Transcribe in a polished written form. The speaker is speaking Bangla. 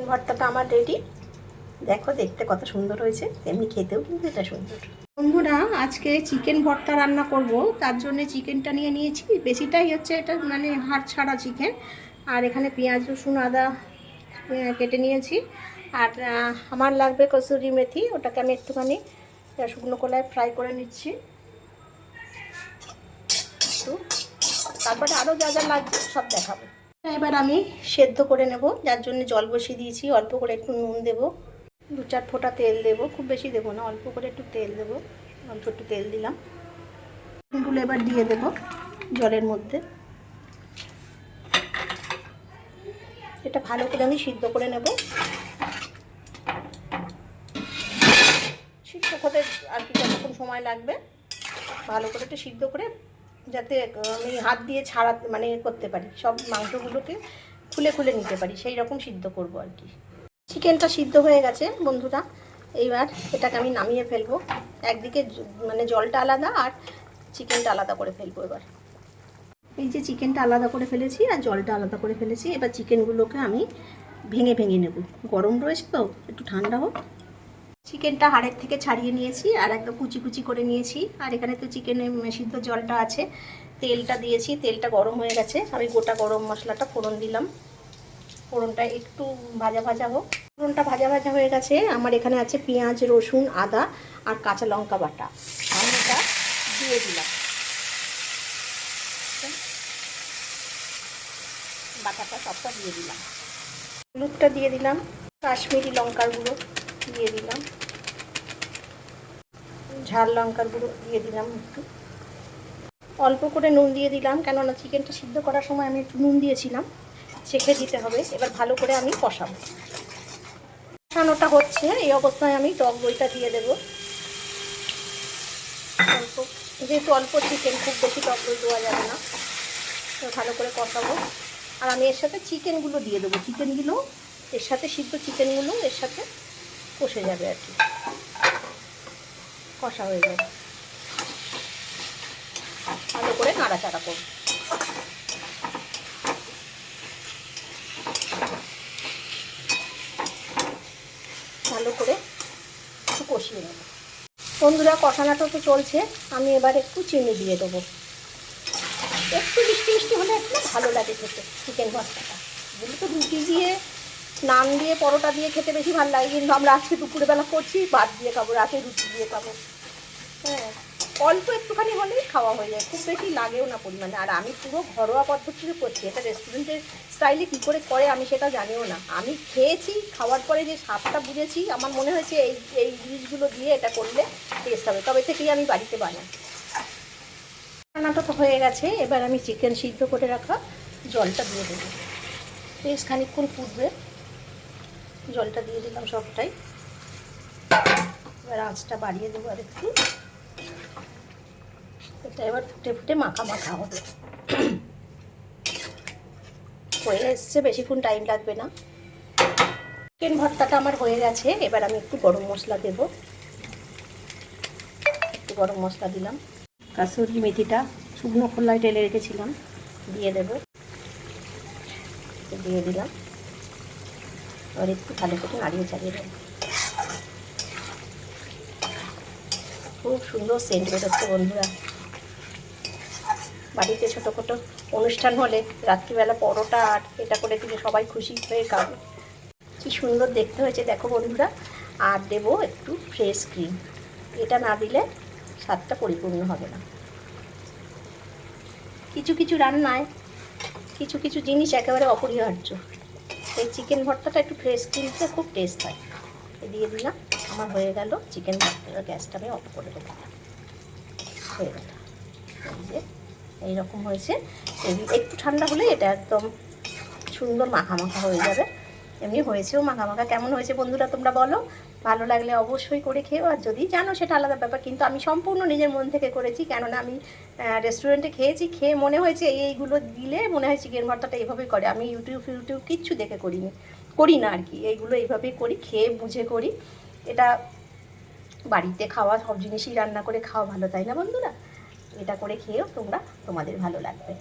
ভর্তাটা আমার রেডি। দেখো দেখতে কত সুন্দর হয়েছে, এমনি খেতেও কিন্তু এটা সুন্দর। বন্ধুরা, আজকে চিকেন ভর্তা রান্না করব, তার জন্য চিকেনটা নিয়ে নিয়েছি। বেশিটাই হচ্ছে এটা মানে হাড় ছাড়া চিকেন। আর এখানে পেঁয়াজ রসুন আদা কেটে নিয়েছি। আর আমার লাগবে কসুরি মেথি, ওটাকে আমি একটুখানি শুকনো কলায় ফ্রাই করে নিচ্ছি। তারপরে আরও যা যা লাগছে সব দেখাবো। এবার আমি সেদ্ধ করে নেব, যার জন্য জল বসিয়ে দিয়েছি। অল্প করে একটু নুন দেবো, 2-4 ফোঁটা তেল দেবো, খুব বেশি দেবো না, অল্প করে একটু তেল দেবো। অল্প একটু তেল দিলাম, এগুলো এবার দিয়ে দেবো জলের মধ্যে। এটা ভালো করে আমি সিদ্ধ করে নেব। সিদ্ধ হতে আর কি যতক্ষণ সময় লাগবে, ভালো করে একটু সিদ্ধ করে, যাতে আমি হাত দিয়ে ছাড়া মানে করতে পারি, সব মাংসগুলোকে খুলে খুলে নিতে পারি, সেই রকম সিদ্ধ করব আর কি। চিকেনটা সিদ্ধ হয়ে গেছে বন্ধুরা, এইবার এটাকে আমি নামিয়ে ফেলবো। একদিকে মানে জলটা আলাদা আর চিকেনটা আলাদা করে ফেলবো। এবার এই যে চিকেনটা আলাদা করে ফেলেছি আর জলটা আলাদা করে ফেলেছি। এবার চিকেনগুলোকে আমি ভেঙে ভেঙে নেব। গরম রয়েছে তো, একটু ঠান্ডা হোক। চিকেনটা হাড়ের থেকে ছাড়িয়ে নিয়েছি আর একদম কুচি কুচি করে নিয়েছি। আর এখানে তো চিকেনে সিদ্ধ জলটা আছে, তেলটা দিয়েছি, তেলটা গরম হয়ে গেছে। আমি গোটা গরম মশলাটা ফোড়ন দিলাম। ফোড়নটা একটু ভাজা ভাজা হোক। ফোড়নটা ভাজা ভাজা হয়ে গেছে। আমার এখানে আছে পেঁয়াজ রসুন আদা আর কাঁচা লঙ্কা বাটা, আমি এটা দিয়ে দিলাম। বাটাটা সবটা দিয়ে দিলাম। হলুদটা দিয়ে দিলাম, কাশ্মীরি লঙ্কার গুঁড়ো দিয়ে দিলাম, ঝাল লঙ্কার গুঁড়ো দিয়ে দিলাম একটু, অল্প করে নুন দিয়ে দিলাম, কেননা চিকেনটা সিদ্ধ করার সময় আমি একটু নুন দিয়েছিলাম, চেখে দিতে হবে। এবার ভালো করে আমি কষাবো। কষানোটা হচ্ছে, এই অবস্থায় আমি টক দইটা দিয়ে দেবো। অল্প, যেহেতু অল্প চিকেন, খুব বেশি টক দই দেওয়া যাবে না, তো ভালো করে কষাবো। আর আমি এর সাথে চিকেনগুলো দিয়ে দেবো। চিকেনগুলো এর সাথে, সিদ্ধ চিকেনগুলো এর সাথে কষে যাবে আর কি, কষা হয়ে যাবে। ভালো করে নাড়াচাড়া করব। ভালো করে একটু কষিয়ে নেব। বন্ধুরা, কষানোটা তো চলছে, আমি এবার একটু চিনি দিয়ে দেবো। একটু মিষ্টি মিষ্টি হলে একটু ভালো লাগে খেতে চিকেন ভর্তাটা। এগুলো তো রুটি দিয়ে, নান দিয়ে, পরোটা দিয়ে খেতে বেশি ভালো লাগে, কিন্তু আমরা আজকে দুপুরবেলা করছি ভাত দিয়ে খাবো, রাতে রুটি দিয়ে খাবো। হ্যাঁ, অল্প একটুখানি হলেই খাওয়া হয়ে যায়, খুব বেশি লাগেও না পরিমাণে। আর আমি পুরো ঘরোয়া পদ্ধতিতে করছি, এটা রেস্টুরেন্টের স্টাইলে কী করে করে আমি সেটা জানিও না। আমি খেয়েছি, খাওয়ার পরে যে স্বাদটা বুঝেছি, আমার মনে হয়েছে এই এই জিনিসগুলো দিয়ে এটা করলে টেস্ট হবে, তবে থেকেই আমি বাড়িতে বানাই। রান্নাটা তো হয়ে গেছে। এবার আমি চিকেন সিদ্ধ করে রাখা জলটা দিয়ে দেবো। বেশ খানিকক্ষণ ফুটবে, জলটা দিয়ে দিলাম সবটাই। এবার আঁচটা বাড়িয়ে দেবো আর একটু। এটা এবার ফুটে ফুটে মাখা মাখা হবে। হয়ে এসছে, বেশিক্ষণ টাইম লাগবে না। চিকেন ভর্তাটা আমার হয়ে গেছে। এবার আমি একটু গরম মশলা দেব। একটু গরম মশলা দিলাম, কাসুরি মেথিটা শুকনো খোলায় ঢেলে রেখেছিলাম, দিয়ে দেব, দিয়ে দিলাম। এবার একটু ভালো করে নাড়িয়ে চালিয়ে দেব। খুব সুন্দর সেন্ট বেরোচ্ছে বন্ধুরা। বাড়িতে ছোটোখাটো অনুষ্ঠান হলে রাত্রিবেলা পরোটা আর এটা করে দিলে সবাই খুশি হয়ে খাবে। কি সুন্দর দেখতে হয়েছে দেখো বন্ধুরা। আর দেবো একটু ফ্রেশ ক্রিম, এটা না দিলে স্বাদটা পরিপূর্ণ হবে না। কিছু কিছু রান্নায় কিছু কিছু জিনিস একেবারে অপরিহার্য। এই চিকেন ভর্তাটা একটু ফ্রেশ ক্রিম দিলে খুব টেস্ট হয়। দিয়ে দিলাম। আমার হয়ে গেল চিকেন ভর্তা। গ্যাসটা আমি অফ করে দেবো। হয়ে গেল, এই যে এইরকম হয়েছে। একটু ঠান্ডা হলে এটা একদম সুন্দর মাখা মাখা হয়ে যাবে। এমনি হয়েছেও মাখা মাখা। কেমন হয়েছে বন্ধুরা তোমরা বলো। ভালো লাগলে অবশ্যই করে খেও, আর যদি জানো সেটা আলাদা ব্যাপার, কিন্তু আমি সম্পূর্ণ নিজের মন থেকে করেছি। কেননা আমি রেস্টুরেন্টে খেয়েছি, খেয়ে মনে হয়েছে এইগুলো দিলে মনে হয় চিকেন ভর্তাটা এইভাবেই করে। আমি ইউটিউব কিচ্ছু দেখে করি না আর কি, এইগুলো এইভাবেই করি, খেয়ে বুঝে করি। এটা বাড়িতে খাওয়া সব জিনিসই রান্না করে খাওয়া ভালো, তাই না বন্ধুরা? এটা করে খেয়েও তোমরা, তোমাদের ভালো লাগবে।